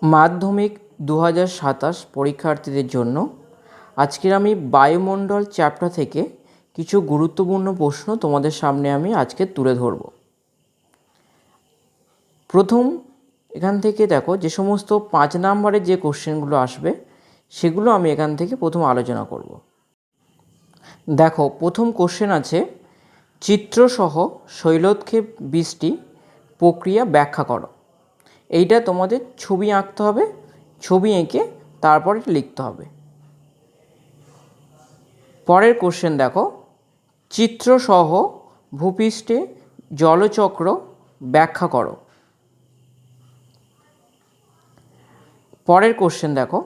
মাধ্যমিক 2027 পরীক্ষার্থীদের জন্য আজকের আমি বায়ুমণ্ডল চ্যাপ্টার থেকে কিছু গুরুত্বপূর্ণ প্রশ্ন তোমাদের সামনে আমি আজকে তুলে ধরব। প্রথম এখান থেকে দেখো যে সমস্ত 5 নম্বরের যে কোশ্চেনগুলো আসবে সেগুলো আমি এখান থেকে প্রথম আলোচনা করব। দেখো প্রথম কোশ্চেন আছে, চিত্রসহ শৈলোৎক্ষেপ বৃষ্টি প্রক্রিয়া ব্যাখ্যা করো। এইটা তোমাদের ছবি আঁকতে হবে, ছবি এঁকে তারপর এটা লিখতে হবে। পরের কোশ্চেন দেখো, চিত্রসহ ভূপৃষ্ঠে জলচক্র ব্যাখ্যা করো। পরের কোশ্চেন দেখো,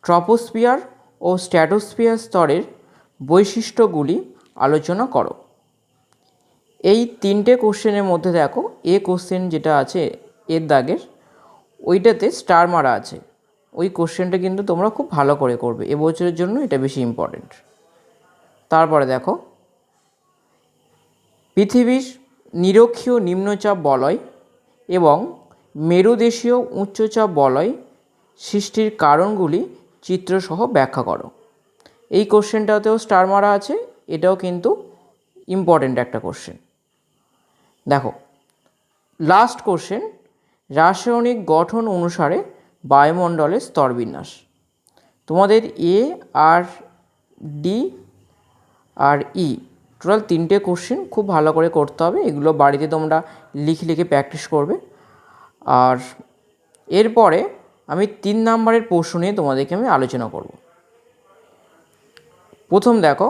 ট্রপোস্ফিয়ার ও স্ট্র্যাটোস্ফিয়ার স্তরের বৈশিষ্ট্যগুলি আলোচনা করো। এই তিনটে কোশ্চেনের মধ্যে দেখো এ কোশ্চেন যেটা আছে এর দাগের ওইটাতে স্টার মারা আছে, ওই কোশ্চেনটা কিন্তু তোমরা খুব ভালো করে করবে, এবছরের জন্য এটা বেশি ইম্পর্টেন্ট। তারপরে দেখো, পৃথিবীর নিরক্ষীয় নিম্নচাপ বলয় এবং মেরুদেশীয় উচ্চচাপ বলয় সৃষ্টির কারণগুলি চিত্রসহ ব্যাখ্যা করো। এই কোশ্চেনটাতেও স্টার মারা আছে, এটাও কিন্তু ইম্পর্টেন্ট একটা কোশ্চেন। দেখো লাস্ট কোশ্চেন, রাসায়নিক গঠন অনুসারে বায়ুমণ্ডলের স্তরবিন্যাস। তোমাদের এ আর ডি আর ই টোটাল তিনটে কোশ্চেন খুব ভালো করে করতে হবে, এগুলো বাড়িতে তোমরা লিখে লিখে প্র্যাকটিস করবে। আর এরপরে আমি 3 নম্বরের প্রশ্ন নিয়ে তোমাদেরকে আমি আলোচনা করব। প্রথম দেখো,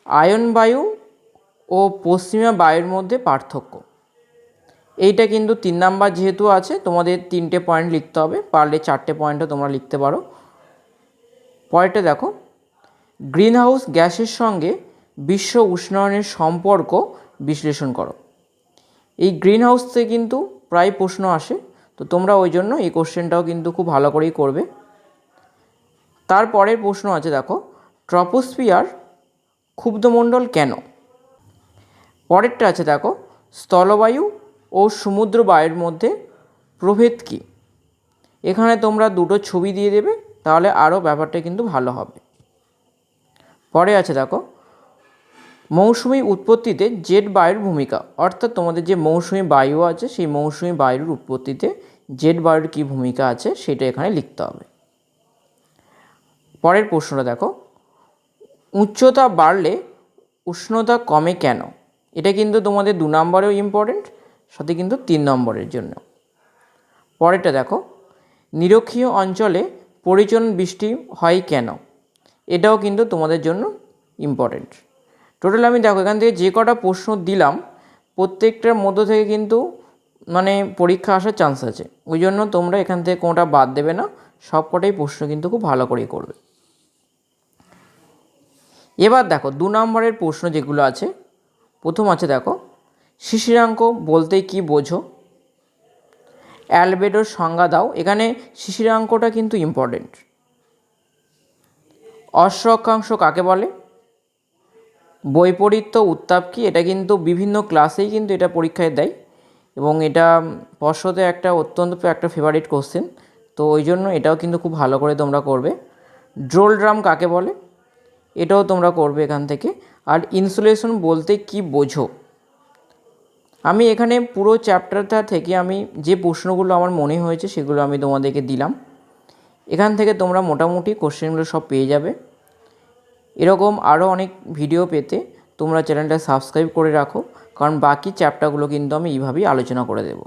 আয়ন বায়ু ও পশ্চিমা বায়ুর মধ্যে পার্থক্য। এইটা কিন্তু 3 নাম্বার যেহেতু আছে তোমাদের 3টে পয়েন্ট লিখতে হবে, পারলে 4টে পয়েন্টও তোমরা লিখতে পারো। পরেরটা দেখো, গ্রিনহাউস গ্যাসের সঙ্গে বিশ্ব উষ্ণায়নের সম্পর্ক বিশ্লেষণ করো। এই গ্রিনহাউস থেকে কিন্তু প্রায় প্রশ্ন আসে, তো তোমরা ওই জন্য এই কোশ্চেনটাও কিন্তু খুব ভালো করেই করবে। তারপরের প্রশ্ন আছে দেখো, ট্রপোস্ফিয়ার ক্ষুব্ধমণ্ডল কেন। পরেরটা আছে দেখো, স্থলবায়ু ও সমুদ্র বায়ুর মধ্যে প্রভেদ কী। এখানে তোমরা দুটো ছবি দিয়ে দেবে, তাহলে আরও ব্যাপারটা কিন্তু ভালো হবে। পরে আছে দেখো, মৌসুমি উৎপত্তিতে জেট বায়ুর ভূমিকা, অর্থাৎ তোমাদের যে মৌসুমি বায়ু আছে সেই মৌসুমি বায়ুর উৎপত্তিতে জেট বায়ুর কী ভূমিকা আছে সেটা এখানে লিখতে হবে। পরের প্রশ্নটা দেখো, উচ্চতা বাড়লে উষ্ণতা কমে কেন। এটা কিন্তু তোমাদের 2 নম্বরেও ইম্পর্টেন্ট, সাথে কিন্তু 3 নম্বরের জন্য। পরেরটা দেখো, নিরক্ষীয় অঞ্চলে পরিচন বৃষ্টি হয় কেন। এটাও কিন্তু তোমাদের জন্য ইম্পর্টেন্ট। টোটাল আমি দেখো এখান থেকে যে কটা প্রশ্ন দিলাম প্রত্যেকটার মধ্য থেকে কিন্তু পরীক্ষা আসার চান্স আছে, ওই জন্য তোমরা এখান থেকে কোনোটা বাদ দেবে না, সব কটাই প্রশ্ন কিন্তু খুব ভালো করেই করবে। এবার দেখো 2 নম্বরের প্রশ্ন যেগুলো আছে, প্রথম আছে দেখো, শিশিরাঙ্ক বলতে কি বোঝো। অ্যালবেডোর সংজ্ঞা দাও। এখানে শিশিরাঙ্কটা কিন্তু ইম্পর্টেন্ট। অশ্ব-অক্ষাংশ কাকে বলে। বৈপরীত্য উত্তাপ কি, এটা কিন্তু বিভিন্ন ক্লাসেই কিন্তু এটা পরীক্ষায় দেয় এবং এটা পর্ষদে একটা অত্যন্ত একটা ফেভারিট কোশ্চেন, তো ওই জন্য এটাও কিন্তু খুব ভালো করে তোমরা করবে। ড্রোল ড্রাম কাকে বলে, এটাও তোমরা করবে এখান থেকে। আর ইনসুলেশন বলতে কি বোঝো। আমি এখানে পুরো চ্যাপ্টারটা থেকে আমি যে প্রশ্নগুলো আমার মনে হয়েছে সেগুলো আমি তোমাদেরকে দিলাম, এখান থেকে তোমরা মোটামুটি কোশ্চেনগুলো সব পেয়ে যাবে। এরকম আরও অনেক ভিডিও পেতে তোমরা চ্যানেলটা সাবস্ক্রাইব করে রাখো, কারণ বাকি চ্যাপ্টারগুলো কিন্তু আমি এইভাবেই আলোচনা করে দেবো।